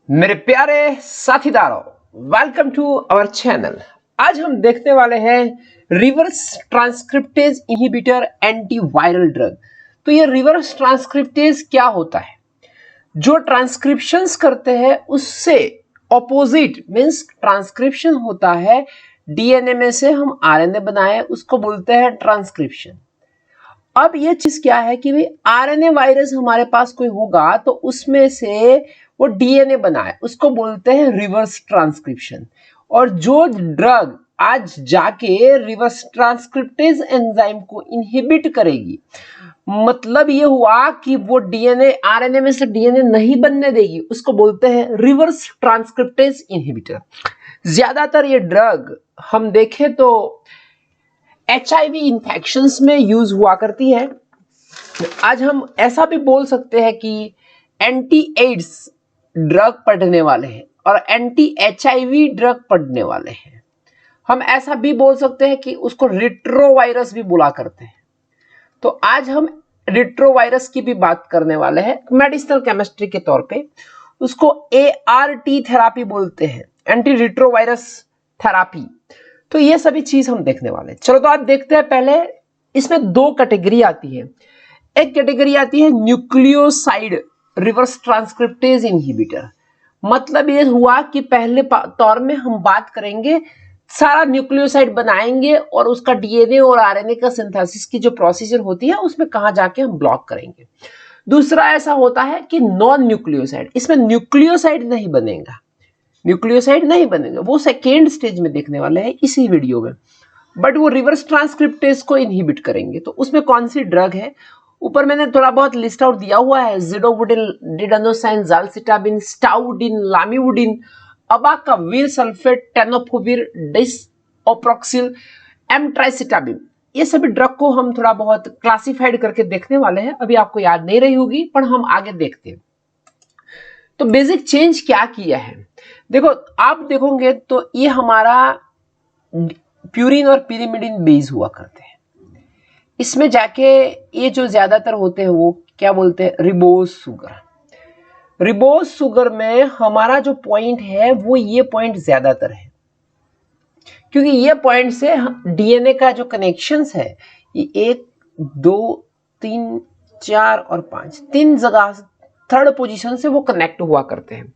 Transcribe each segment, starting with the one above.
मेरे प्यारे साथीदारों, welcome to our channel. आज हम देखने वाले हैं reverse transcriptase inhibitor antiviral drug. तो ये रिवर्स ट्रांसक्रिप्टेज क्या होता है? जो ट्रांसक्रिप्शंस करते हैं उससे ऑपोजिट मींस ट्रांसक्रिप्शन होता है डीएनए में से हम आरएनए बनाए, उसको बोलते हैं ट्रांसक्रिप्शन। अब ये चीज क्या है कि भाई आरएनए वायरस हमारे पास कोई होगा तो उसमें से वो डीएनए बनाए, उसको बोलते हैं रिवर्स ट्रांसक्रिप्शन। और जो ड्रग आज जाके रिवर्स ट्रांसक्रिप्टेज एंजाइम को इनहिबिट करेगी, मतलब ये हुआ कि वो डीएनए आरएनए में से डीएनए नहीं बनने देगी, उसको बोलते हैं रिवर्स ट्रांसक्रिप्टेज इनहिबिटर। ज्यादातर ये ड्रग हम देखें तो HIV इंफेक्शंस में यूज हुआ करती है। आज हम ऐसा भी बोल सकते हैं कि एंटी एड्स ड्रग पढ़ने वाले हैं और एंटी HIV ड्रग पढ़ने वाले हैं। हम ऐसा भी बोल सकते हैं कि उसको रिट्रोवायरस भी बोला करते हैं। तो आज हम रिट्रोवायरस की भी बात करने वाले हैं मेडिसिनल केमिस्ट्री के तौर पे। उसको ART थेरापी बोलते हैं, एंटी रिट्रोवायरस थेरापी। तो ये सभी चीज हम देखने वाले हैं। चलो तो आप देखते हैं, पहले इसमें दो कैटेगरी आती है। एक कैटेगरी आती है न्यूक्लियोसाइड रिवर्स ट्रांसक्रिप्टेज इनहिबिटर। मतलब ये हुआ कि पहले तौर में हम बात करेंगे, सारा न्यूक्लियोसाइड बनाएंगे और उसका डीएनए और आरएनए का सिंथेसिस की जो प्रोसीजर होती है उसमें कहां जाके हम ब्लॉक करेंगे। दूसरा ऐसा होता है कि नॉन न्यूक्लियोसाइड, इसमें न्यूक्लियोसाइड नहीं बनेगा, न्यूक्लियोसाइड नहीं बनेगा, वो सेकेंड स्टेज में देखने वाले हैं इसी वीडियो में। बट वो रिवर्स ट्रांसक्रिप्टेज को इनहिबिट करेंगे। तो उसमें कौन सी ड्रग है, ऊपर मैंने थोड़ा बहुत लिस्ट आउट दिया हुआ है। Zidovudine, didanosine, zalcitabine, stavudine, lamivudine, abacavir sulfate, tenofovir, disoproxil, emtricitabine. ये सभी ड्रग को हम थोड़ा बहुत क्लासिफाइड करके देखने वाले हैं। अभी आपको याद नहीं रही होगी पर हम आगे देखते हैं। तो बेसिक चेंज क्या किया है देखो, आप देखोगे तो ये हमारा प्यूरिन और पिरिमिडिन बेस हुआ करते हैं। इसमें जाके ये जो ज्यादातर होते हैं वो क्या बोलते हैं, रिबोज शुगर। रिबोज शुगर में हमारा जो पॉइंट है वो ये पॉइंट ज्यादातर है, क्योंकि ये पॉइंट से डीएनए का जो कनेक्शंस है ये 1, 2, 3, 4 और 5 तीन जगह थर्ड पोजीशन से वो कनेक्ट हुआ करते हैं।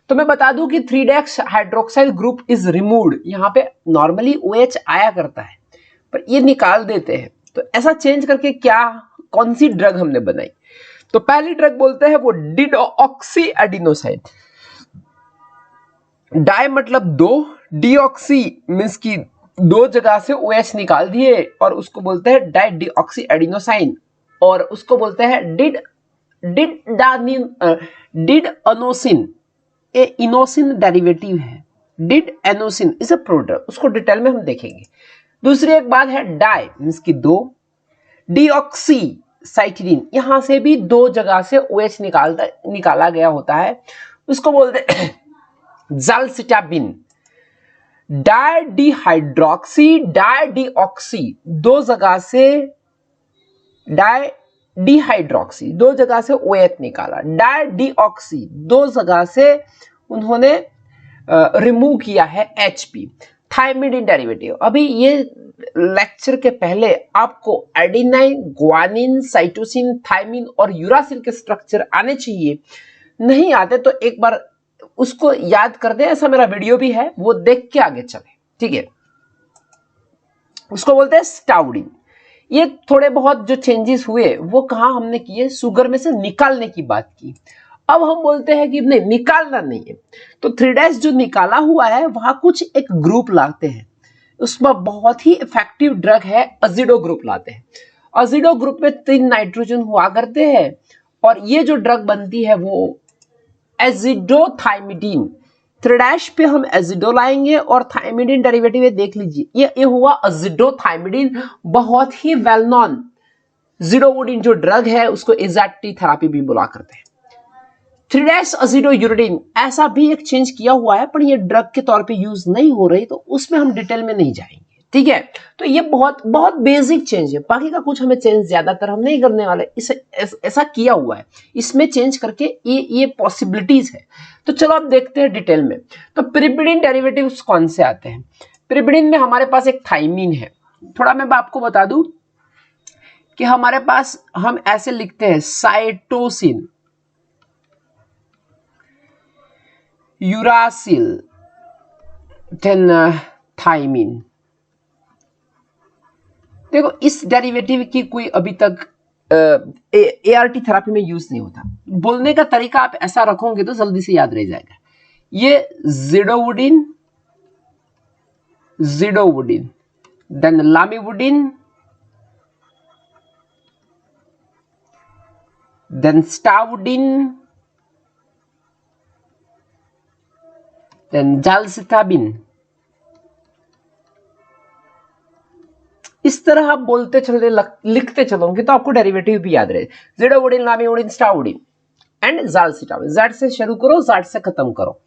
तो मैं बता दूं कि 3-डेक्स हाइड्रोक्साइल ग्रुप इज रिमूव्ड। यहाँ पे नॉर्मली OH आया करता है पर ये निकाल देते हैं। तो ऐसा चेंज करके क्या कौन सी ड्रग हमने बनाई, तो पहली ड्रग बोलते हैं वो डिऑक्सी एडिनोसाइन। डाई मतलब दो, डीऑक्सी मींस की दो जगह से OH निकाल दिए और उसको बोलते हैं डाई डीऑक्सी एडिनोसाइन। और उसको बोलते हैं डिड अनोसिन। ये इनोसिन डेरिवेटिव है। डिड एनोसिन इज अ प्रोडक्ट, उसको डिटेल में हम देखेंगे। दूसरी एक बात है डाई मींस की दो, डीऑक्सी साइक्लिन, यहां से भी दो जगह से OH निकाला गया होता है, उसको बोलते हैं जालसिटाबिन। डाई डिहाइड्रोक्सी, डाई डीऑक्सी, दो जगह से डाई डिहाइड्रोक्सी, दो जगह से OH निकाला, डाई डीऑक्सी, दो जगह से उन्होंने रिमूव किया है HP। थायमिडिन डेरिवेटिव, अभी ये लेक्चर के पहले आपको एडिनाइन, ग्वानिन, साइटोसिन, थायमिन और यूरासिल के स्ट्रक्चर आने चाहिए। नहीं आते तो एक बार उसको याद कर दे, ऐसा मेरा वीडियो भी है, वो देख के आगे चले, ठीक है। उसको बोलते हैं स्टाउडिन। ये थोड़े बहुत जो चेंजेस हुए वो कहां हमने किए, शुगर में से निकालने की बात की। अब हम बोलते हैं कि नहीं, निकालना नहीं है, तो 3' जो निकाला हुआ है वहां कुछ एक ग्रुप लाते हैं, उसमें बहुत ही इफेक्टिव ड्रग है अजिडो ग्रुप लाते हैं। अजिडो ग्रुप में 3 नाइट्रोजन हुआ करते हैं और ये जो ड्रग बनती है वो एजिडोथाइमिडीन। 3' पे हम एजिडो लाएंगे और थाइमिडीन डेरिवेटिव देख लीजिए, ये हुआ एजिडोथाइमिडीन। बहुत ही वेल नॉन जिडोवुडिन जो ड्रग है उसको एजाटी थेरापी भी बोला करते हैं। 3' अजिडोयूरिडिन, ऐसा भी एक चेंज किया हुआ है पर ये ड्रग के तौर पे यूज नहीं हो रही, तो उसमें हम डिटेल में नहीं जाएंगे, ठीक है। तो ये बहुत बहुत बेसिक चेंज है, बाकी का कुछ हमें चेंज ज्यादातर हम नहीं करने वाले, इसे ऐसा किया हुआ है, इसमें चेंज करके ये पॉसिबिलिटीज है। तो चलो अब देखते हैं डिटेल में। तो पिरिमिडिन डेरिवेटिव्स कौन से आते हैं? पिरिमिडिन में हमारे पास एक थाइमिन है। थोड़ा मैं आपको बता दूं कि हमारे पास हम ऐसे लिखते हैं साइटोसिन, यूरासिल, देन थाइमिन। देखो इस डेरिवेटिव की कोई अभी तक एआरटी थेरेपी में यूज नहीं होता। बोलने का तरीका आप ऐसा रखोगे तो जल्दी से याद रह जाएगा। ये zidovudine, zidovudine, then lamivudine, then stavudine, then zalcitabine. इस तरह आप बोलते चले, लिखते चलोगे तो आपको डेरिवेटिव भी याद रहे। Zidovudine, lamivudine, stavudine and zalcitabine. Z से शुरू करो, जेड से खत्म करो।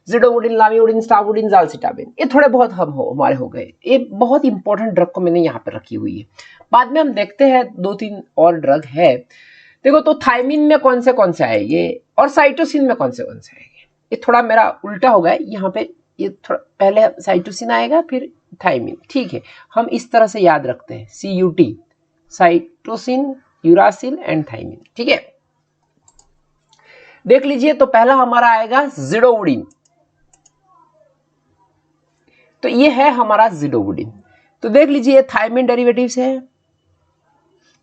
जिडोवुडिन, लामिवुडिन, स्टावुडिन, जालसिताबिन, ये थोड़े बहुत हमारे हो गए। ये बहुत इंपॉर्टेंट ड्रग को मैंने यहाँ पे रखी हुई है। बाद में हम देखते हैं 2-3 और ड्रग है। देखो तो थाइमिन में कौन से आएंगे और साइटोसिन में कौन से आएंगे। ये थोड़ा मेरा उल्टा हो गया यहाँ पे, ये थोड़ा पहले साइटोसिन आएगा फिर थाइमिन, ठीक है। हम इस तरह से याद रखते हैं, CUT, cytosine, uracil and thymine, ठीक है। देख लीजिए तो पहला हमारा आएगा जिडोवुडिन। तो ये है हमारा जिडोवुडिन। तो देख लीजिए थाइमिन डेरिवेटिव्स है,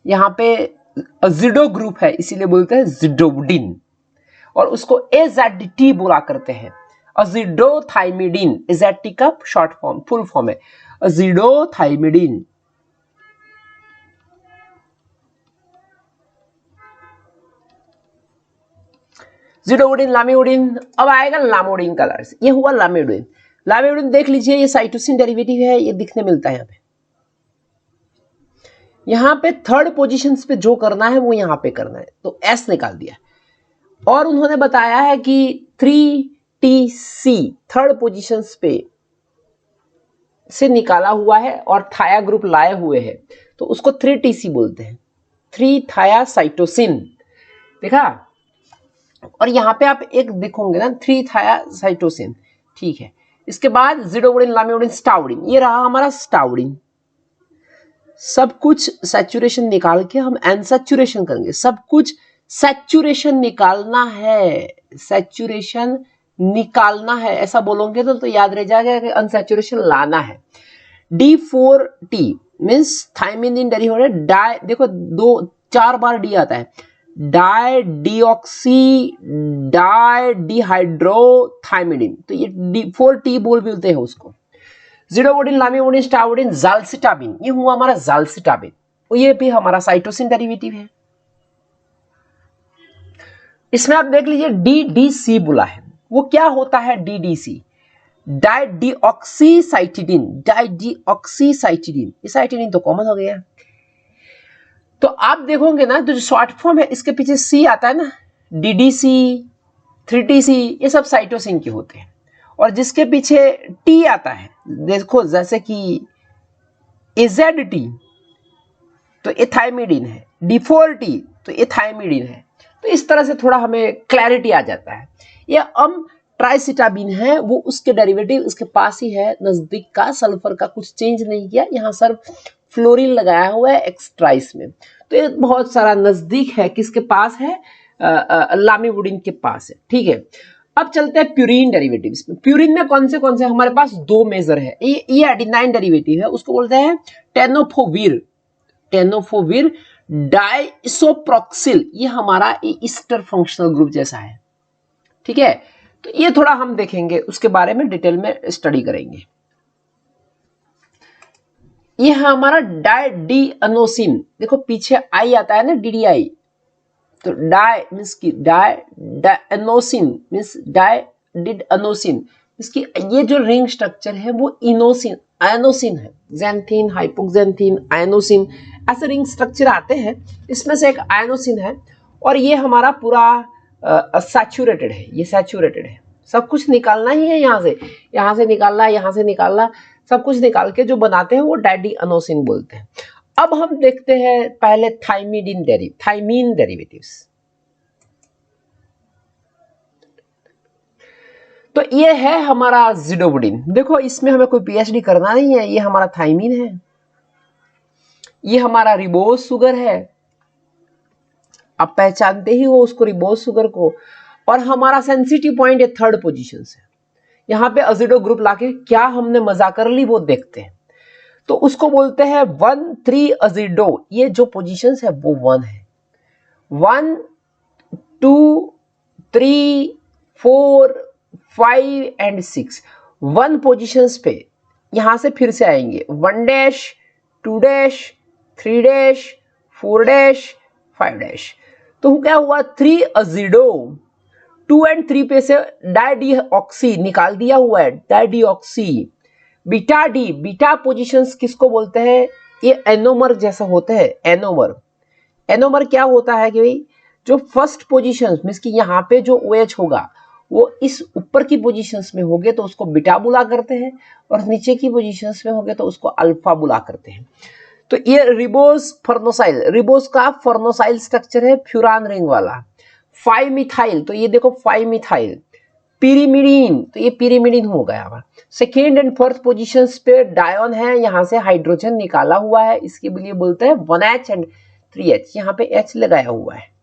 यहां पे जिडो ग्रुप है इसीलिए बोलते हैं जिडोवुडिन, और उसको AZT बोला करते हैं, अजिडोथाइमिडिन। AZT का शॉर्ट फॉर्म, फुल फॉर्म है अजिडोथाइमिडिन। जिडोवुडिन, लामिवुडिन। अब आएगा लामोडिन कलर्स, ये हुआ लामिवुडिन। लामिवुडिन देख लीजिए ये साइटोसिन डेरिवेटिव है, ये दिखने मिलता है यहाँ पे थर्ड पोजीशंस पे जो करना है वो यहाँ पे करना है, तो S निकाल दिया। और उन्होंने बताया है कि 3TC थर्ड पोजीशंस पे से निकाला हुआ है और थाया ग्रुप लाए हुए हैं, तो उसको 3TC बोलते हैं, 3 थायासाइटोसिन। देखा, और यहाँ पे आप एक देखोगे ना 3 थायासाइटोसिन, ठीक है। इसके बाद जिडोवुडिन, लामिवुडिन, स्टावुडिन, ये रहा हमारा स्टावुडिन। सब कुछ सैचुरेशन निकाल के हम अनसैचुरेशन करेंगे। सब कुछ सैचुरेशन निकालना है, सैचुरेशन निकालना है, ऐसा बोलोगे तो याद रह जाएगा कि अनसैचुरेशन लाना है। D4T means thymine derivative die, देखो 4 बार डी आता है, डाई डीऑक्सी डाई डिहाइड्रोथाइमिडिन, तो ये D4T बोलते हैं उसको। जिडोवुडिन, लामिवुडिन, स्टावुडिन, जालसिताबिन, ये हुआ हमारा जालसिताबिन, और ये भी हमारा साइटोसिन डेरिवेटिव है। इसमें आप देख लीजिए DDC बोला है, वो क्या होता है DDC? डाइडिऑक्सीसाइटिडिन, डाइडिऑक्सीसाइटिडिन, ये साइटिडिन तो कॉमन हो गया। तो आप देखोगे ना तो जो शॉर्ट फॉर्म है इसके पीछे C आता है ना, DDC, 3TC, ये सब साइटोसिन के होते हैं। और जिसके पीछे T आता है, देखो जैसे कि AZT तो एथाइमिडिन है, D4T तो एथाइमिडिन है। तो इस तरह से थोड़ा हमें क्लैरिटी आ जाता है। ये ट्राइसिटाबिन है, वो उसके डेरिवेटिव इसके पास ही है, नजदीक का, सल्फर का कुछ चेंज नहीं किया, यहाँ सिर्फ फ्लोरीन लगाया हुआ है एक्सट्राइस में। तो ये बहुत सारा नजदीक है, किसके पास है? लामिवुडिन के पास है, ठीक है। अब चलते हैं प्यूरिन डेरिवेटिव्स में। प्यूरिन में कौन से हमारे पास 2 मेजर है। ये एडिनाइन डेरिवेटिव है, उसको बोलते हैं टेनोफोविर, टेनोफोविर डाइसोप्रोक्सिल, ये हमारा ईस्टर फंक्शनल ग्रुप जैसा है, ठीक है। तो ये थोड़ा हम देखेंगे, उसके बारे में डिटेल में स्टडी करेंगे। ये है हमारा डाइडिअनोसिन, देखो पीछे आई आता है ना, DDI, तो डाई मीन्स की डाइअनोसिन मीन्स डाइडिअनोसिन, इसकी ये जो रिंग स्ट्रक्चर है वो इनोसिन आयनोसिन है, ज़ैंथीन, हाइपोक्सेंथीन, आयनोसिन, ऐसे रिंग स्ट्रक्चर आते हैं, इसमें से एक आयनोसिन है। और ये हमारा पूरा सैचुरेटेड है, ये सैचुरेटेड है, सब कुछ निकालना ही है, यहाँ से निकालना, यहाँ से निकालना, सब कुछ निकाल के जो बनाते हैं वो डैडी अनोसिन बोलते हैं। अब हम देखते हैं पहले थाइमीन डेरिवेटिव्स। तो ये है हमारा जिडोबुडिन। देखो इसमें हमें कोई पीएचडी करना नहीं है, ये हमारा थाइमीन है, ये हमारा रिबोज शुगर है, आप पहचानते ही हो उसको, रिबोज शुगर को। और हमारा सेंसिटिव पॉइंट है 3rd पोजीशन से। यहाँ पे अजिडो ग्रुप लाके क्या हमने मजा कर ली वो देखते हैं। तो उसको बोलते हैं 1,3 अजिडो। ये जो पोजीशंस है वो 1 है, 1 2 3 4 5 एंड 6, 1 पोजीशंस पे यहां से फिर से आएंगे 1 dash 2 dash 3 dash 4 dash 5 dash. तो क्या हुआ, 3 अजिडो, 2 एंड 3 पे से डाइडिऑक्सी निकाल दिया हुआ है, डाइडिऑक्सी। बीटा डी, बीटा पोजीशंस किसको बोलते हैं, ये एनोमर जैसा होते हैं, एनोमर। एनोमर क्या होता है कि भाई जो फर्स्ट पोजीशंस मींस कि यहाँ पे जो OH होगा वो इस ऊपर की पोजीशंस में होगे तो उसको बीटा बुला करते हैं, और नीचे की पोजीशंस में होगे तो उसको अल्फा बुला करते हैं। तो ये रिबोज फर्नोसाइल, रिबोज का फर्नोसाइल स्ट्रक्चर है फ्यूरान रिंग वाला। 5 मिथाइल, तो ये देखो 5 मिथाइल। पिरिमिडीन, तो ये पिरिमिडीन हो गया। सेकेंड एंड फोर्थ पोजीशंस पे डायन है, यहाँ से हाइड्रोजन निकाला हुआ है, इसके लिए बोलते हैं 1H एंड 3H, यहाँ पे H लगाया हुआ है।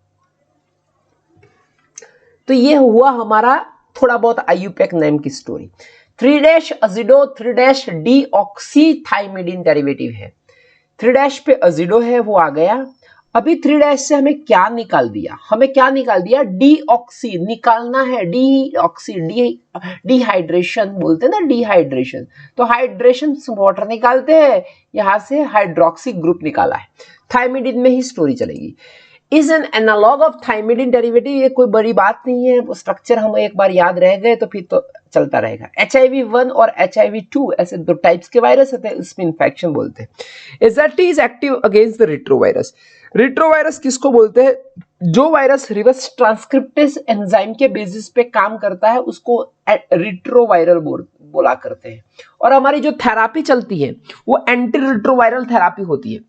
तो ये हुआ हमारा थोड़ा बहुत आईयूपैक नेम की story. 3 dash azido, 3 dash deoxy thymidine derivative है, 3 डैश पे अजिडो है वो आ गया। अभी 3 डैश से हमें क्या निकाल दिया, हमें क्या निकाल दिया, डीऑक्सी निकालना है, डीऑक्सी, डिहाइड्रेशन बोलते हैं ना, डिहाइड्रेशन। तो हाइड्रेशन वाटर निकालते हैं, यहां से हाइड्रोक्सी ग्रुप निकाला है। थाइमिडीन में ही स्टोरी चलेगी। Is an analogue of thymidine derivative, ये कोई बड़ी बात नहीं है, वो स्ट्रक्चर हम एक बार याद रह गए तो फिर तो चलता रहेगा। HIV1 और HIV2 ऐसे 2 टाइप्स के वायरस होते हैं, इसमें इन्फेक्शन बोलते हैं। AZT is active against the retrovirus. Retrovirus किसको बोलते हैं, जो वायरस रिवर्स ट्रांसक्रिप्टेज एंजाइम के बेसिस पे काम करता है उसको रिट्रोवायरल बोला करते हैं। और हमारी जो थेरापी चलती है वो एंटी रिट्रोवायरल थेरापी होती है।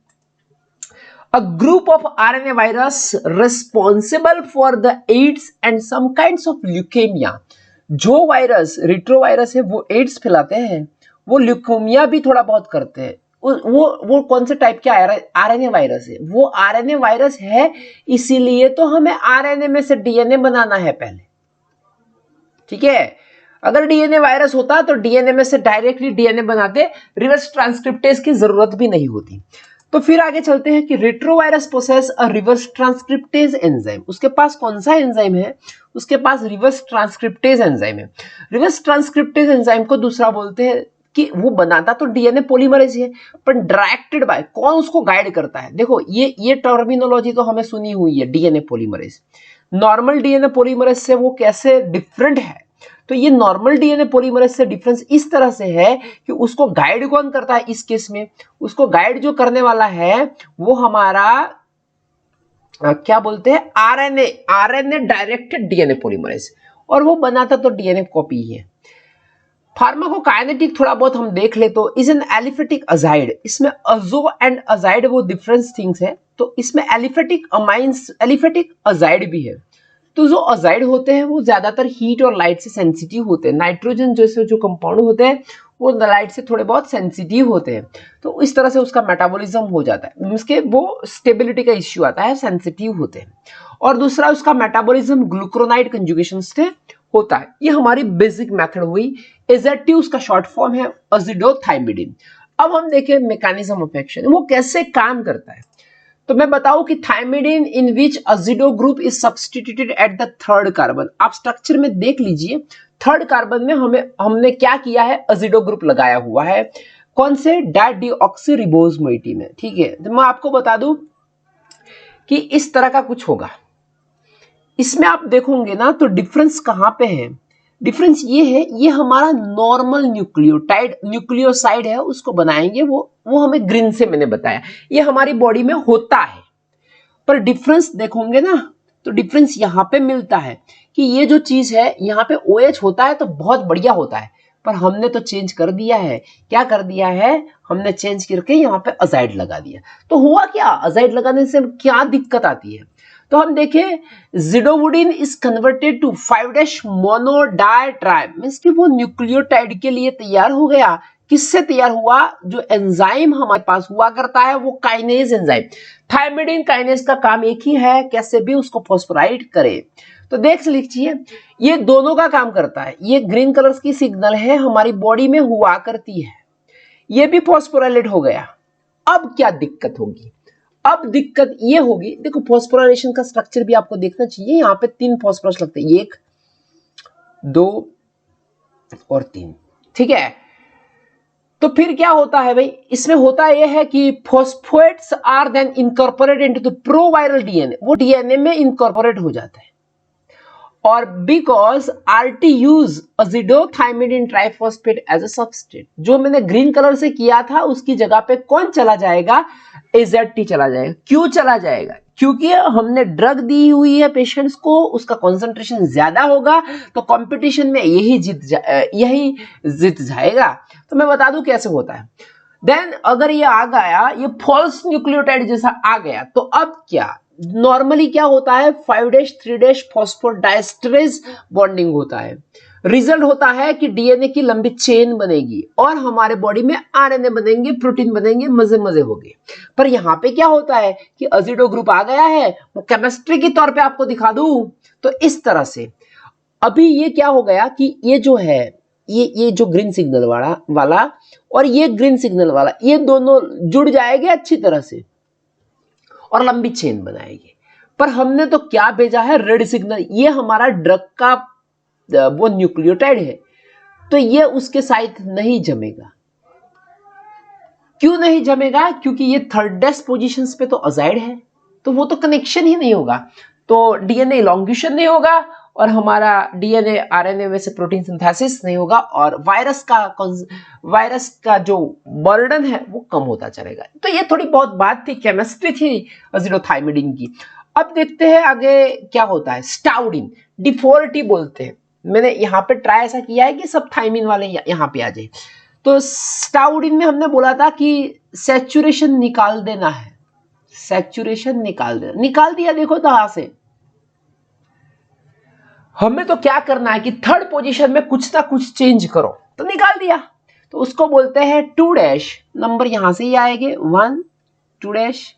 A group of RNA virus responsible for the AIDS and some kinds of leukemia। जो वायरस रिट्रोवायरस है वो एड्स फैलाते हैं, वो ल्यूकेमिया भी थोड़ा बहुत करते हैं। वो कौन से टाइप के आरएनए वायरस है, वो आरएनए वायरस है, इसीलिए तो हमें आरएनए में से डीएनए बनाना है पहले, ठीक है। अगर डीएनए वायरस होता तो डीएनए में से डायरेक्टली डीएनए बनाते, रिवर्स ट्रांसक्रिप्टेज की जरूरत भी नहीं होती। तो फिर आगे चलते हैं कि retrovirus process a reverse transcriptase enzyme. उसके पास कौन सा एंजाइम है, उसके पास रिवर्स ट्रांसक्रिप्टेज एंजाइम है। रिवर्स ट्रांसक्रिप्टेज एंजाइम को दूसरा बोलते हैं कि वो बनाता तो डीएनए पॉलीमरेज है, पर डायरेक्टेड बाय कौन उसको गाइड करता है। देखो ये टर्मिनोलॉजी तो हमें सुनी हुई है, DNA polymerase. Normal DNA polymerase से वो कैसे डिफरेंट है, तो ये नॉर्मल डीएनए पॉलीमरेज से डिफरेंस इस तरह से है कि उसको गाइड कौन करता है, इस केस में उसको गाइड जो करने वाला है वो हमारा क्या बोलते हैं, आरएनए डायरेक्टेड डीएनए पॉलीमरेज, और वो बनाता तो डीएनए कॉपी ही है। फार्माकोकाइनेटिक थोड़ा बहुत हम देख ले तो इज एन एलिफेटिक अजाइड। इसमें अजो एंड अजाइड वो डिफरेंट थिंग्स है, तो इसमें एलिफेटिक अमाइंस, एलिफेटिक अजाइड भी है। तो जो अजाइड होते हैं वो ज्यादातर हीट और लाइट से सेंसिटिव होते हैं। नाइट्रोजन जैसे जो कंपाउंड होते हैं वो लाइट से थोड़े बहुत सेंसिटिव होते हैं, तो इस तरह से उसका मेटाबॉलिज्म हो जाता है, उसके वो स्टेबिलिटी का इश्यू आता है, सेंसिटिव होते हैं। और दूसरा उसका मेटाबॉलिज्म ग्लूक्रोनाइड कंजुगेशन से होता है। ये हमारी बेसिक मेथड हुई। एजर्टी उसका शॉर्ट फॉर्म है अजिडोथाइमिडीन। अब हम देखें मैकेनिज्म ऑफ एक्शन, वो कैसे काम करता है। तो मैं बताऊं कि thymidine in which azido group is substituted at the 3rd carbon. आप स्ट्रक्चर में देख लीजिए, 3rd कार्बन में हमने क्या किया है, अजिडो ग्रुप लगाया हुआ है। कौन से, डाइडिऑक्सीरिबोज मोइटी में, ठीक है। तो मैं आपको बता दूं कि इस तरह का कुछ होगा। इसमें आप देखोगे ना तो डिफरेंस कहां पे है, डिफरेंस ये है, ये हमारा नॉर्मल न्यूक्लियोसाइड है, उसको बनाएंगे, वो हमें ग्रीन से मैंने बताया, ये हमारी बॉडी में होता है। पर डिफरेंस देखोगे ना तो डिफरेंस यहाँ पे मिलता है कि ये जो चीज है यहाँ पे OH होता है तो बहुत बढ़िया होता है, पर हमने तो चेंज कर दिया है। क्या कर दिया है? हमने चेंज करके यहाँ पे अजाइड लगा दिया। तो हुआ क्या? अजाइड लगाने से क्या दिक्कत आती है? तो हम देखें, zidovudine is converted to 5' mono di tri, means कि वो न्यूक्लियोटाइड के लिए तैयार हो गया। किससे तैयार हुआ? जो एंजाइम हमारे पास हुआ करता है वो काइनेज एंजाइम। थायमिडिन काइनेज का काम एक ही है, कैसे भी उसको फॉस्फोराइड करे। तो देख लीजिए, ये दोनों का काम करता है। ये ग्रीन कलर की सिग्नल है, हमारी बॉडी में हुआ करती है, ये भी फॉस्फोराइलेट हो गया। अब क्या दिक्कत होगी? अब दिक्कत ये होगी, देखो फॉस्फोराइलेशन का स्ट्रक्चर भी आपको देखना चाहिए। यहाँ पे 3 फॉस्फोरस लगते हैं, 1 2 और 3, ठीक है। तो फिर क्या होता है भाई? इसमें होता यह है कि phosphates are then incorporated into the proviral DNA, वो डीएनए में इनकॉर्पोरेट हो जाता है। और because RT use azidothymidine triphosphate as a substrate, जो मैंने ग्रीन कलर से किया था उसकी जगह पे कौन चला जाएगा? एजेटी चला जाएगा। क्यों चला जाएगा? क्योंकि हमने ड्रग दी हुई है पेशेंट्स को, उसका कंसंट्रेशन ज्यादा होगा, तो कंपटीशन में यही जीत जाएगा। तो मैं बता दूं कैसे होता है। देन अगर ये आ गया, ये फॉल्स न्यूक्लियोटाइड जैसा आ गया, तो अब क्या नॉर्मली क्या होता है? 5' 3' फॉस्फोडाइस्टरेज बॉन्डिंग होता है। रिजल्ट होता है कि डीएनए की लंबी चेन बनेगी और हमारे बॉडी में आरएनए बनेंगे, प्रोटीन बनेंगे, मजे मजे होंगे। पर यहाँ पे क्या होता है कि अजिडो ग्रुप आ गया है, वो केमिस्ट्री के तौर पे आपको दिखा दूं तो इस तरह से। अभी ये क्या हो गया कि ये जो है, ये जो ग्रीन सिग्नल वाला और ये ग्रीन सिग्नल वाला, ये दोनों जुड़ जाएंगे अच्छी तरह से और लंबी चेन बनाएगी। पर हमने तो क्या भेजा है? Red signal. ये हमारा ड्रग का वो न्यूक्लियोटाइड है, तो ये उसके साथ नहीं जमेगा। क्यों नहीं जमेगा? क्योंकि ये 3rd पोजीशंस पे तो अजाइड है, तो वो तो कनेक्शन ही नहीं होगा, तो डीएनए इलॉन्गेशन नहीं होगा और हमारा डीएनए आरएनए में से प्रोटीन सिंथेसिस नहीं होगा और वायरस का जो बर्डन है वो कम होता चलेगा। तो ये थोड़ी बहुत बात थी, केमिस्ट्री थी अजिडोथाइमिडिन की। अब देखते हैं आगे क्या होता है। स्टाउडिन, D4T बोलते हैं। मैंने यहाँ पे ट्राई ऐसा किया है कि सब थाइमिन वाले यहाँ पे आ जाए। तो स्टाउडिन में हमने बोला था कि सैचुरेशन निकाल देना है, सैचुरेशन निकाल दिया। देखो कहां से, हमें तो क्या करना है कि 3rd पोजीशन में कुछ ना कुछ चेंज करो, तो निकाल दिया। तो उसको बोलते हैं 2' नंबर यहां से ही आएंगे, 1 2'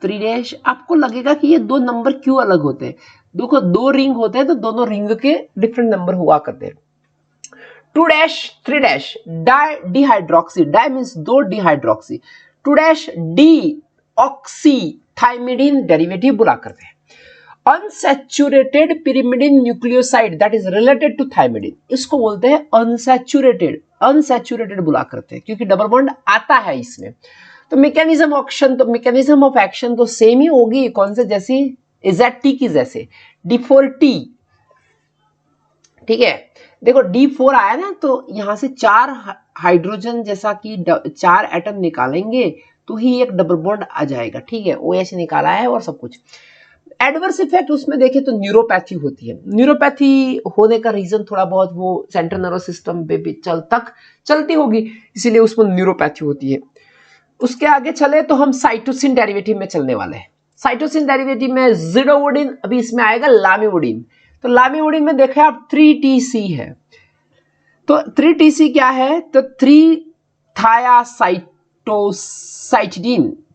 3'। आपको लगेगा कि ये 2 नंबर क्यों अलग होते हैं? देखो 2 रिंग होते हैं तो दोनों रिंग के डिफरेंट नंबर हुआ करते हैं। 2' 3' di dihydroxy, di means 2 dihydroxy, 2' deoxy thymidine derivative बुला करते हैं। Unsaturated pyrimidine nucleoside that is related to thymidine, इसको बोलते हैं अनसैचुरेटेड बुला करते हैं, क्योंकि डबल बॉन्ड आता है इसमें। तो मैकेनिज्म ऑफ एक्शन तो सेम ही होगी। कौन से? जैसी एजेटी की जैसे D4T, ठीक है। देखो D4 आया ना, तो यहां से 4 हाइड्रोजन जैसा कि 4 एटम निकालेंगे तो ही एक डबल बॉन्ड आ जाएगा, ठीक है। OH निकाला है और सब कुछ। एडवर्स इफेक्ट उसमें देखें तो न्यूरोपैथी होती है। न्यूरोपैथी होने का रीजन थोड़ा बहुत वो सेंट्रल नर्वस सिस्टम पे भी चलती होगी, इसीलिए उसमें न्यूरोपैथी होती है। उसके आगे चले तो हम साइटोसिन डेरिवेटिव में चलने वाले हैं। साइटोसिन डेरिवेटिव में जिडोवुडिन, अभी इसमें आएगा लामिवुडिन। तो लामिवुडिन में देखें आप 3TC है, तो 3TC क्या है? तो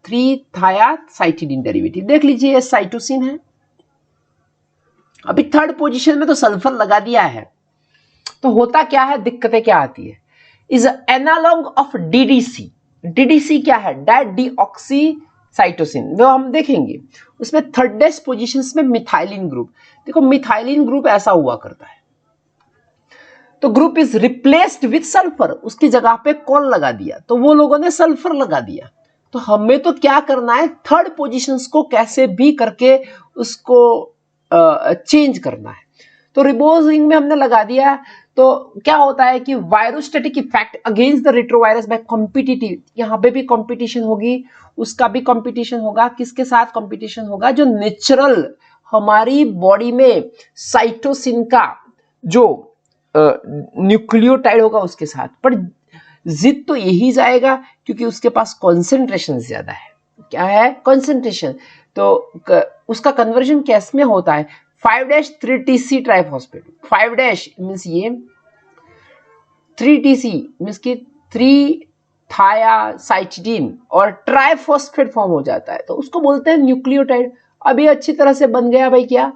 3-थायासाइटिडीन डेरिवेटिव देख लीजिए, ये साइटोसिन है। अभी 3rd पोजीशन में तो सल्फर लगा दिया है, तो होता क्या है, दिक्कतें क्या आती है? Is analogue of DDC। DDC क्या है? डाइडिऑक्सी साइटोसिन, वो हम देखेंगे। उसमें 3rd पोजीशंस में मिथाइलिन ग्रुप। देखो मिथाइलिन ग्रुप ऐसा हुआ करता है, तो group is replaced with sulphur, उसकी जगह पे कौन लगा दिया? तो वो लोगों ने सल्फर लगा दिया। तो हमें तो क्या करना है? 3rd पोजीशंस को कैसे भी करके उसको चेंज करना है। तो रिबोजिंग में हमने लगा दिया। तो क्या होता है कि virostatic effect against the retrovirus by competitive, यहाँ पे भी कंपटीशन होगी, उसका भी कंपटीशन होगा। किसके साथ कंपटीशन होगा? जो नेचुरल हमारी बॉडी में साइटोसिन का जो न्यूक्लियोटाइड होगा उसके साथ, पर जिद तो यही जाएगा क्योंकि उसके पास कॉन्सेंट्रेशन ज्यादा है। क्या है? कॉन्सेंट्रेशन। तो उसका कन्वर्जन कैस में होता है? 5-3TC triphosphate. 5- मीन्स ये 3TC मीन्स कि 3-थायासाइटिडीन और ट्राइफॉस्फेट फॉर्म हो जाता है, तो उसको बोलते हैं न्यूक्लियोटाइड। अब ये अच्छी तरह से बन गया भाई क्या?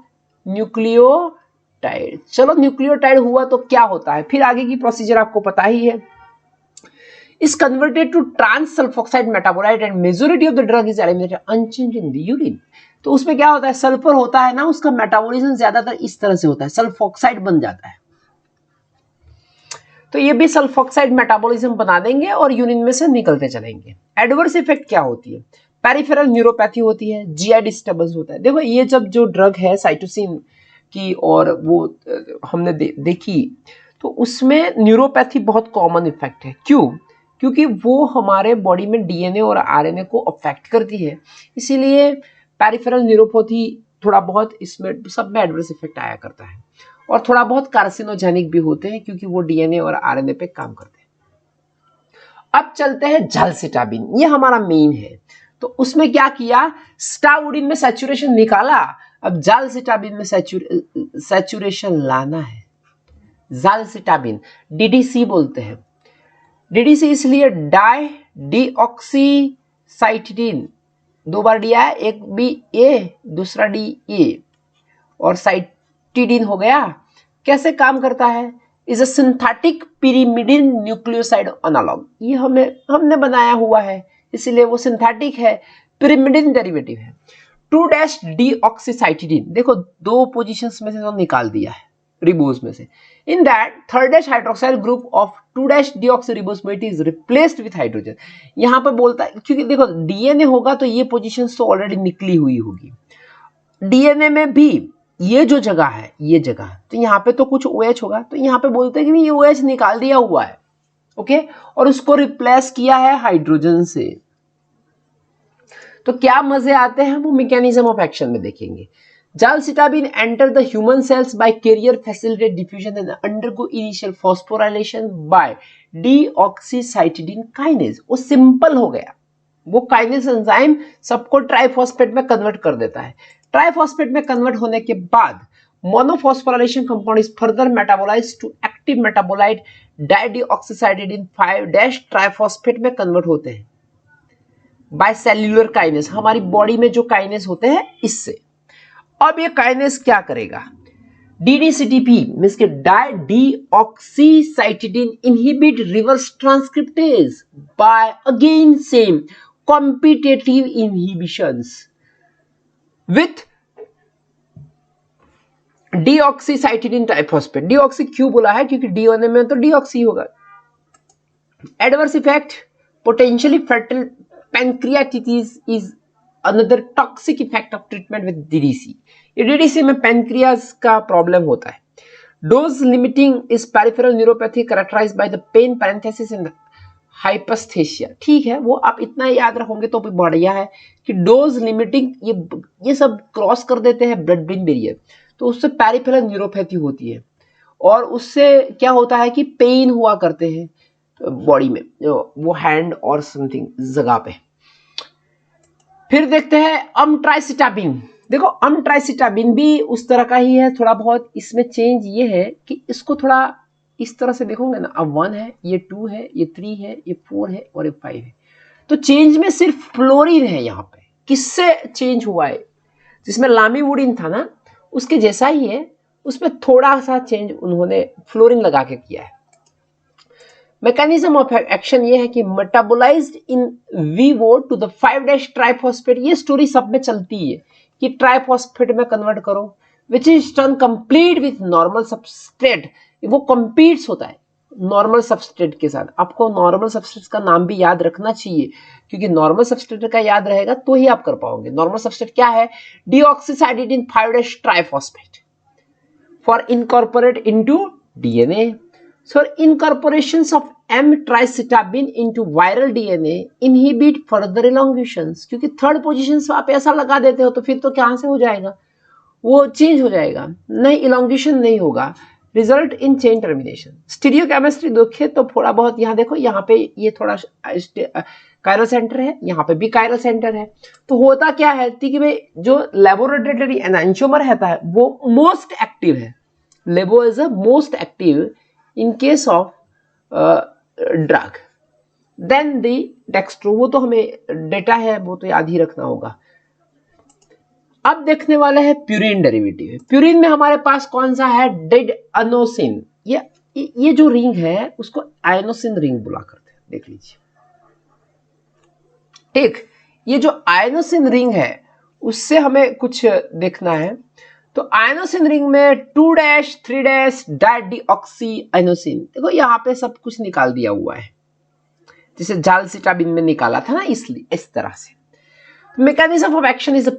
न्यूक्लियोटाइड। चलो न्यूक्लियोटाइड हुआ तो क्या होता है, फिर आगे की प्रोसीजर आपको पता ही है। is converted to trans sulfoxide metabolite and majority of the drug is eliminated unchanged in the urine। तो उसमें क्या होता है? सल्फर होता है ना, उसका मेटाबॉलिज्म ज्यादातर इस तरह से होता है, सल्फॉक्साइड बन जाता है। तो ये भी सल्फॉक्साइड मेटाबॉलिज्म बना देंगे और यूरिन में से निकलते चलेंगे। एडवर्स इफेक्ट क्या होती है? पेरिफेरल न्यूरोपैथी होती है, जीआई डिस्टर्बेंस होता है। देखो ये जब जो ड्रग है साइटोसिन की और वो हमने देखी, तो उसमें न्यूरोपैथी बहुत कॉमन इफेक्ट है। क्यों? क्योंकि वो हमारे बॉडी में डीएनए और आरएनए को अफेक्ट करती है, इसीलिए पेरिफेरल न्यूरोपैथी थोड़ा बहुत इसमें सब में एडवर्स इफेक्ट आया करता है। और थोड़ा बहुत कार्सिनोजेनिक भी होते हैं क्योंकि वो डीएनए और आरएनए पे काम करते हैं। अब चलते हैं झालसिटाबिन, ये हमारा मेन है। तो उसमें क्या किया? स्टाउडिन में सैचुरेशन निकाला, अब झालसिटाबिन में सैचुरेशन लाना है। झालसिटाबिन डीडीसी बोलते हैं। डीडीसी इसलिए डाई डीऑक्सीसाइटिडीन, दो बार डी आया, एक बी ए दूसरा डी ए और साइटिडीन हो गया। कैसे काम करता है? Is a synthetic pyrimidine nucleoside analogue. ये हमने बनाया हुआ है, इसलिए वो सिंथेटिक है, पिरिमिडिन डेरिवेटिव है। 2-डीऑक्सीसाइटिडीन, देखो दो पोजीशंस में से तो निकाल दिया है रिबोज में से। In that 3 hydroxyl group of two deoxyribose moiety is replaced with hydrogen. यहां पर बोलता है क्योंकि देखो डीएनए होगा तो ये पोजीशंस तो ऑलरेडी निकली हुई होगी। डीएनए में भी ये जो जगह है, ये जगह, तो यहाँ पे तो कुछ OH होगा, तो यहाँ पे बोलते हैं कि ये OH निकाल दिया हुआ है, ओके, और उसको रिप्लेस किया है हाइड्रोजन से। तो क्या मजे आते हैं वो मैकेनिज्म ऑफ एक्शन में देखेंगे। Zalcitabine enter the human cells by carrier facilitate diffusion and undergo initial phosphorylation by deoxycytidine kinase. वो सिंपल हो गया, वो काइनेज एंजाइम सबको ट्राइफॉस्फेट में कन्वर्ट कर देता है। ट्राइफॉस्फेट में कन्वर्ट होने के बाद monophosphorylation compound is further metabolised to active metabolite dideoxycytidine five triphosphate में कन्वर्ट होते हैं बाय सेल्यूलर काइनेज। हमारी बॉडी में जो काइनेज होते हैं इससे। अब ये काइनेज क्या करेगा? DDCTP मींस के deoxycytidine inhibit reverse transcriptase by again same competitive inhibitions with deoxycytidine triphosphate. Deoxy क्यों बोला है? क्योंकि डीएनए में तो डीऑक्सी होगा। Adverse effect potentially fatal pancreatitis is another toxic effect of treatment with DDC. ये डीडीसी में पैंक्रियास का प्रॉब्लम होता है। Dose limiting is peripheral neuropathy characterised by the pain paresthesia and hypaesthesia. ठीक है, वो आप इतना याद रखोगे तो भी बढ़िया है कि डोज लिमिटिंग ये सब क्रॉस कर देते हैं ब्लड ब्रेन बैरियर, तो उससे पेरिफेरल न्यूरोपैथी होती है और उससे क्या होता है कि पेन हुआ करते हैं बॉडी में, वो हैंड और समथिंग जगह पे। फिर देखते हैं अमट्राइसिटाबिन। देखो अमट्राइसिटाबिन भी उस तरह का ही है, थोड़ा बहुत इसमें चेंज ये है कि इसको थोड़ा इस तरह से देखोगे ना, अब 1 है, ये 2 है, ये 3 है, ये 4 है और ये 5 है। तो चेंज में सिर्फ फ्लोरीन है यहाँ पे। किससे चेंज हुआ है? जिसमें लामीवुडिन था ना, उसके जैसा ही है, उसमें थोड़ा सा चेंज उन्होंने फ्लोरीन लगा के किया है। मैकेनिज्म ऑफ एक्शन ये है कि metabolised in vivo to the five triphosphate. ये स्टोरी सब में चलती है कि ट्राइफॉस्फेट में कन्वर्ट करो, which is turn complete with normal substrate. वो कंपीट्स होता है नॉर्मल सबस्ट्रेट के साथ। आपको नॉर्मल सबस्ट्रेट का नाम भी याद रखना चाहिए, क्योंकि नॉर्मल सबस्ट्रेट का याद रहेगा तो ही आप कर पाओगे। नॉर्मल सबस्ट्रेट क्या है? Deoxycytidine five triphosphate for incorporate into DNA. So incorporations of M-tricitabine into viral DNA inhibit further elongations। क्योंकि थर्ड पोजीशन आप ऐसा लगा देते हो तो फिर तो कहां से हो जाएगा? वो चेंज हो जाएगा, नहीं इलोंगेशन नहीं होगा, result in chain termination. Stereochemistry देखे तो थोड़ा बहुत यहाँ देखो, यहाँ पे ये थोड़ा कायरल सेंटर है, यहाँ पे भी कायरल सेंटर है। तो होता क्या है कि भाई जो लेबोरेटरी एनांशियोमर रहता है वो मोस्ट एक्टिव है, levo is a most active in case of drug then the dextro. वो तो हमें डेटा है, वो तो याद ही रखना होगा। अब देखने वाले हैं प्यूरिन डेरिवेटिव। प्यूरिन में हमारे पास कौन सा है, डेड अनोसिन। ये जो रिंग है उसको आयनोसिन रिंग बुला करते हैं, देख लीजिए। ठीक, ये जो आयनोसिन रिंग है उससे हमें कुछ देखना है। तो आयनोसिन रिंग में 2' 3' डाइडिऑक्सी आयनोसिन, देखो यहाँ पे सब कुछ निकाल दिया हुआ है, जैसे जालसिटाबिन में निकाला था ना, इसलिए इस तरह से। Mechanism of action is a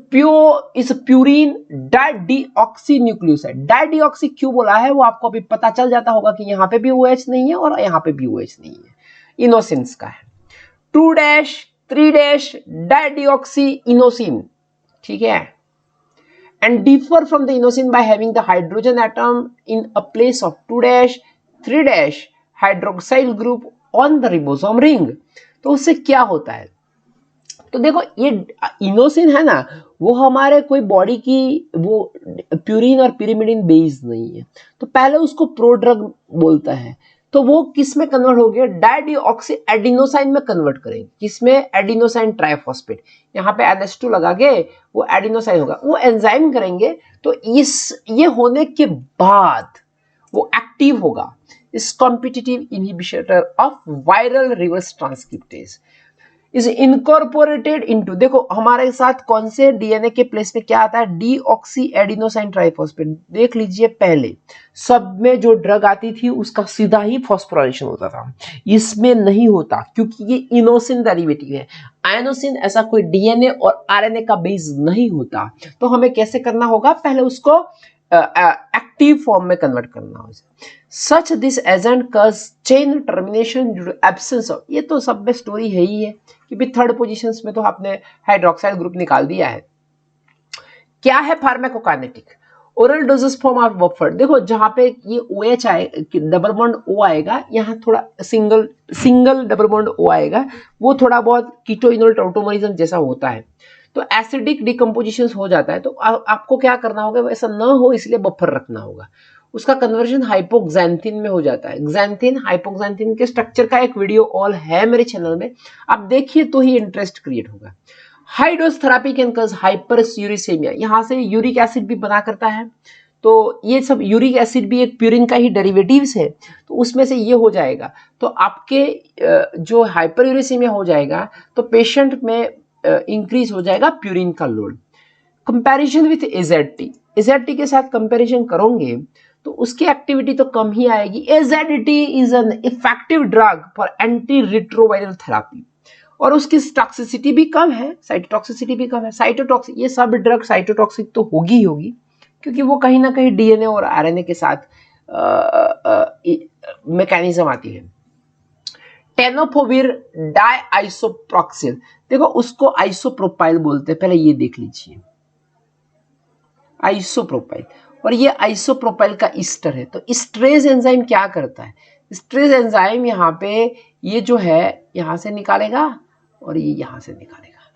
purine dideoxy nucleoside। डाइडिऑक्सी क्यों बोला है वो आपको अभी पता चल जाता होगा कि यहाँ पे भी OH नहीं है और यहाँ पे भी OH नहीं है, इनोसिन्स का है। 2' 3' डाइडिऑक्सी इनोसिन, ठीक है, and differ from the inosine by having the hydrogen atom in a place of 2' 3' hydroxyl group on the ribosome ring। तो उससे क्या होता है, तो देखो ये इनोसिन है ना, वो हमारे कोई बॉडी की वो प्यूरिन और pyrimidine बेस नहीं है, तो पहले उसको प्रोड्रग बोलता है। तो वो किस में कन्वर्ट हो गया, डाइडिऑक्सी एडिनोसाइन में कन्वर्ट करेंगे, किसमें, एडिनोसाइन ट्राइफॉस्फेट। यहाँ पे NH2 लगा के वो एडिनोसाइन होगा, वो एंजाइम करेंगे। तो ये होने के बाद वो एक्टिव होगा, इस competitive inhibitor of viral reverse transcriptase is incorporated into. देखो हमारे साथ कौन से डीएनए के प्लेस पे क्या आता है, डीऑक्सी एडिनोसाइन ट्राइफॉस्फेट। देख लीजिए पहले सब में जो ड्रग आती थी उसका सीधा ही फॉस्फोराइलेशन होता था, इसमें नहीं होता क्योंकि ये इनोसिन डेरिवेटिव है। आयनोसिन ऐसा कोई डीएनए और आरएनए का बेस नहीं होता, तो हमें कैसे करना होगा, पहले उसको एक्टिव फॉर्म में कन्वर्ट करना होगा। Such this agent cause chain termination due to absence of, ये तो सब में स्टोरी है ही है कि भी थर्ड पोजीशंस में तो आपने हाइड्रोक्साइल ग्रुप निकाल दिया है। क्या है pharmacokinetic, oral doses form of buffer. देखो जहां पे ये OH आए, डबल बॉन्ड O आएगा, यहाँ थोड़ा सिंगल डबल बॉन्ड O आएगा, वो थोड़ा बहुत कीटोइनोल टॉटोमरिज्म जैसा होता है, तो एसिडिक डिकम्पोजिशन हो जाता है। तो आपको क्या करना होगा, वैसा ना हो इसलिए बफर रखना होगा। उसका कन्वर्जन हाइपोक्सैंथिन में हो जाता है। एक्सैंथिन हाइपोक्सैंथिन के स्ट्रक्चर का एक वीडियो ऑल है मेरे चैनल में, आप देखिए तो ही इंटरेस्ट क्रिएट होगा। High dose therapy can cause hyperuricaemia, यहाँ से यूरिक एसिड भी बना करता है, तो ये सब यूरिक एसिड भी एक प्यूरिन का ही डेरिवेटिव्स है, तो उसमें से ये हो जाएगा। तो आपके जो हाइपरयूरिसेमिया हो जाएगा तो पेशेंट में इंक्रीज हो जाएगा प्यूरिन का लोड। कंपैरिजन विथ एजेटी के साथ कंपैरिजन करोगे तो उसकी एक्टिविटी तो कम ही आएगी। AZT is an effective drug for anti retroviral therapy, और उसकी टॉक्सिसिटी भी कम है, साइटोटॉक्सिसिटी भी कम है। साइटोटॉक्सिक, ये सब ड्रग साइटोटॉक्सिक तो होगी ही होगी, क्योंकि वो कहीं ना कहीं डीएनए और आरएनए के साथ मैकेनिज्म आती है। टेनोफोविर डाइआइसोप्रोक्सिल, देखो उसको आइसोप्रोपाइल बोलते हैं, पहले ये देख लीजिए, आइसोप्रोपाइल, और ये आइसोप्रोपाइल का ईस्टर है। तो स्ट्रेस एंजाइम क्या करता है, स्ट्रेस एंजाइम यहाँ पे ये जो है यहाँ से निकालेगा और ये यहाँ से निकालेगा,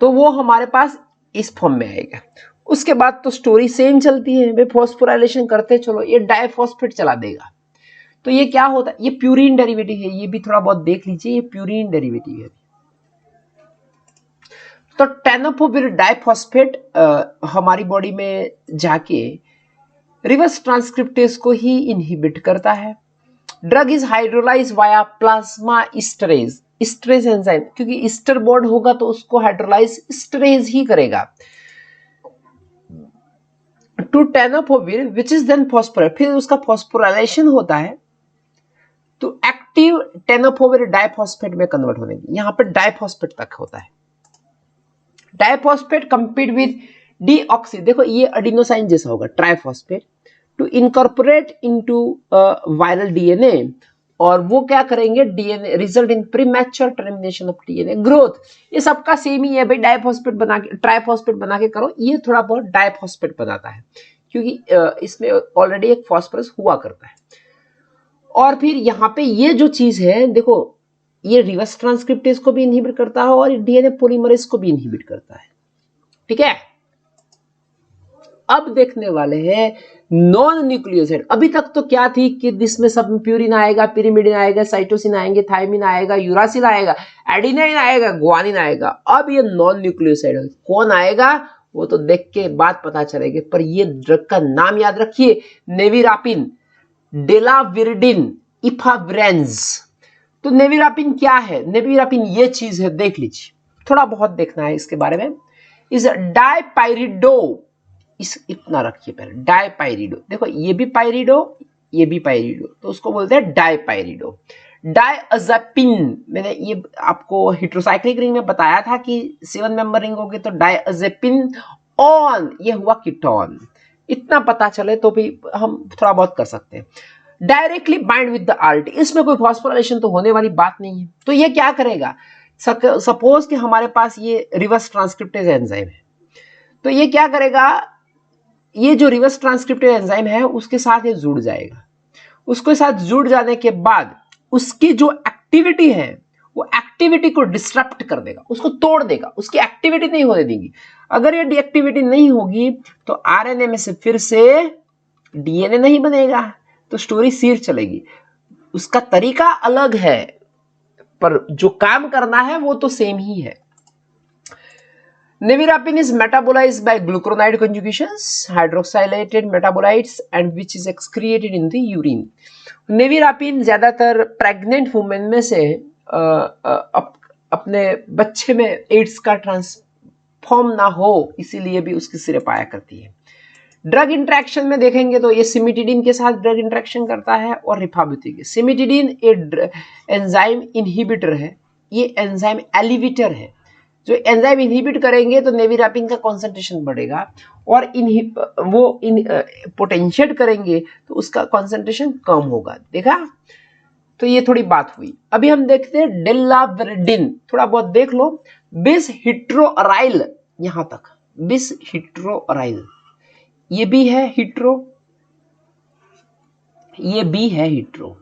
तो वो हमारे पास इस फॉर्म में आएगा। उसके बाद तो स्टोरी सेम चलती है, वे फॉस्फोराइलेशन करते चलो, ये डाइफॉस्फेट चला देगा। तो ये क्या होता है, ये प्यूरिन डेरिवेटिव है, ये भी थोड़ा बहुत देख लीजिए, ये प्यूरिन डेरिवेटिव है। तो टेनोफोविर डाइफॉस्फेट हमारी बॉडी में जाके रिवर्स ट्रांसक्रिप्टेज को ही इनहिबिट करता है। Drug is hydrolyse via plasma esterase, esterase enzyme, क्योंकि ईस्टर बॉन्ड होगा तो उसको हाइड्रोलाइज स्टरेज ही करेगा to tenofovir which is then phosphoryl, फिर उसका फॉस्फोराइलेशन होता है तो एक्टिव टेनोफोविर डाइफॉस्फेट में कन्वर्ट होने की, यहां पर डाइफॉस्फेट तक होता है। डाइफॉस्फेट कंपीट विद डीऑक्सी, देखो ये एडिनोसाइन जैसा होगा, triphosphate to incorporate into viral DNA और वो क्या करेंगे, DNA result in premature termination of DNA growth. ये सबका सेम ही है भाई, डाइफॉस्फेट बना के ट्राइफॉस्फेट बना के करो, ये थोड़ा बहुत डाइफॉस्फेट बनाता है क्योंकि इसमें ऑलरेडी एक फॉस्फोरस हुआ करता है। और फिर यहाँ पे ये जो चीज है देखो, ये रिवर्स ट्रांसक्रिप्टेज को भी इनहिबिट करता है और डीएनए पॉलीमरेज को भी इनहिबिट करता है, ठीक है। अब देखने वाले हैं नॉन न्यूक्लियोसाइड। अभी तक तो क्या थी कि इसमें सब प्यूरिन आएगा, पिरिमिडिन आएगा, साइटोसिन आएंगे, थायमिन आएगा, यूरासिल आएगा, एडिनाइन आएगा, ग्वानिन आएगा। अब ये नॉन न्यूक्लियोसाइड कौन आएगा वो तो देख के बाद पता चलेगा, पर ये ड्रग का नाम याद रखिए, नेविरापिन, डेलाविरडिन, इफाब्रेंज। तो नेविरापिन क्या है? नेविरापिन ये चीज है, देख लीजिए, थोड़ा बहुत देखना है इसके बारे में। इस डाइपाइरिडो, इस इतना रखिए पहले, डाइपाइरिडो। देखो ये भी पाइरिडो, ये भी पाइरिडो, तो उसको बोलते हैं डाइपाइरिडो। डायअज़ेपिन, मैंने ये आपको हेटेरोसाइक्लिक रिंग में बताया था कि 7 मेंबर रिंग होगी तो डायअज़ेपिन ऑन, ये हुआ कीटोन। इतना पता चले तो भी हम थोड़ा बहुत कर सकते हैं। Directly bind with the RT, इसमें कोई फॉस्फोराइलेशन तो होने वाली बात नहीं है। तो ये क्या करेगा, सपोज कि हमारे पास ये रिवर्स ट्रांसक्रिप्टेज एंजाइम है, तो ये क्या करेगा, ये जो रिवर्स ट्रांसक्रिप्टेज एंजाइम है उसके साथ ये जुड़ जाएगा। उसके साथ जुड़ जाने के बाद उसकी जो एक्टिविटी है वो एक्टिविटी को डिस्टर्ब कर देगा, उसको तोड़ देगा, उसकी एक्टिविटी नहीं होने देगी। अगर ये एक्टिविटी नहीं होगी तो आरएनए में से फिर से डीएनए नहीं बनेगा, तो स्टोरी सिर चलेगी। उसका तरीका अलग है पर जो काम करना है वो तो सेम ही है। Nevirapine is metabolized by glucuronide conjugations, hydroxylated metabolites, and which is excreted in the urine. Nevirapine ज्यादातर प्रेग्नेंट वुमेन में से अपने बच्चे में एड्स का ट्रांसफॉर्म ना हो इसीलिए भी उसकी सिरप आया करती है। ड्रग इंटरेक्शन में देखेंगे तो ये सिमिटिडिन के साथ ड्रग इंटरेक्शन करता है और रिफाब्युटिक। सिमिटिडिन एक एंजाइम इनहिबिटर है, ये एंजाइम एलिवेटर है। जो एंजाइम इनहिबिट करेंगे तो नेविरापिन का कॉन्सेंट्रेशन बढ़ेगा और पोटेंशिएट करेंगे तो उसका कॉन्सेंट्रेशन कम होगा। देखा, तो ये थोड़ी बात हुई। अभी हम देखते हैं डेलाविरडिन, थोड़ा बहुत देख लो। बिस हिट्रोअराइल, यहां तक बिस हिट्रोअराइल, ये भी है हिट्रो, ये भी है हिट्रो।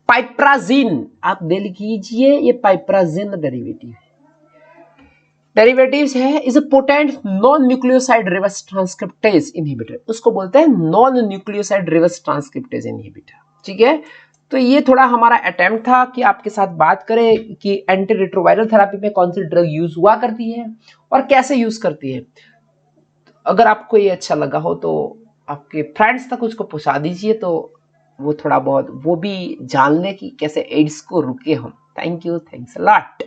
पाइप्राजिन आप दे लीजिए, ये पाइप्राजिन डेरिवेटिव डेरिवेटिव्स है, is a potent non nucleoside reverse transcriptase inhibitor. उसको बोलते हैं non nucleoside reverse transcriptase inhibitor, ठीक है। तो ये थोड़ा हमारा अटेम्प्ट था कि आपके साथ बात करें कि एंटी रिट्रोवायरल थेरेपी में कौन सी ड्रग यूज हुआ करती है और कैसे यूज करती है। अगर आपको ये अच्छा लगा हो तो आपके फ्रेंड्स तक उसको पहुंचा दीजिए, तो वो थोड़ा बहुत वो भी जान ले कि कैसे एड्स को रुके हम। Thank you, thanks a lot.